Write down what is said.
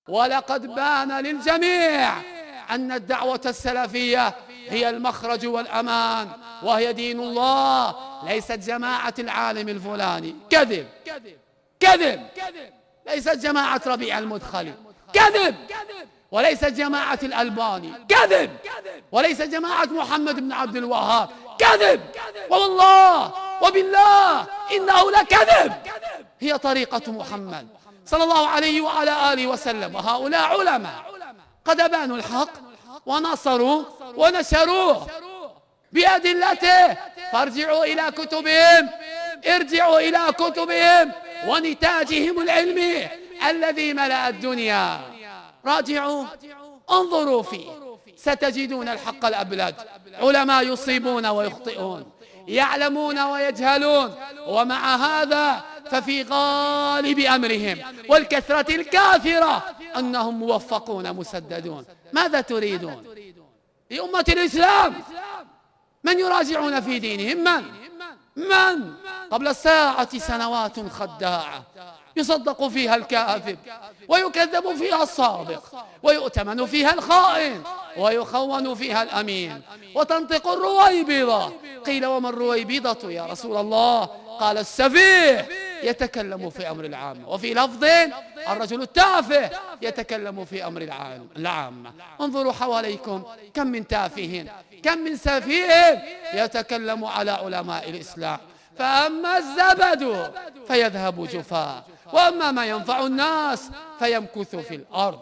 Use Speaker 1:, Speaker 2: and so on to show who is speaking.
Speaker 1: ولقد بان للجميع أن الدعوة السلفية هي المخرج والأمان، وهي دين الله، ليست جماعة العالم الفلاني. كذب كذب. ليست جماعة ربيع المدخلي. كذب. وليست جماعة الألباني. كذب. وليست جماعة محمد بن عبد الوهاب. كذب. والله وبالله إنه لكذب. هي طريقة محمد صلى الله عليه وعلى آله وسلم، وهؤلاء علماء قد أبانوا الحق ونصروا ونشروه بأدلته. فارجعوا إلى كتبهم، ارجعوا إلى كتبهم ونتاجهم العلمي الذي ملأ الدنيا. راجعوا، انظروا فيه، ستجدون الحق الأبلج. علماء يصيبون ويخطئون، يعلمون ويجهلون، ومع هذا ففي غالب أمرهم والكثرة الكافرة أنهم موفقون مسددون. ماذا تريدون لأمة الإسلام؟ من يراجعون في دينهم؟ من قبل الساعة سنوات خداعة يصدق فيها الكاذب ويكذب فيها الصادق ويؤتمن فيها الخائن ويخون فيها الأمين، وتنطق الرويبضة. قيل وما الرويبضة يا رسول الله؟ قال السفيه يتكلم في أمر العامة، وفي لفظ الرجل التافه يتكلم في أمر العامة. انظروا حواليكم، كم من تافه، كم من سفيه يتكلم على علماء الإسلام. فأما الزبد فيذهب جفاء، وأما ما ينفع الناس فيمكث في الأرض.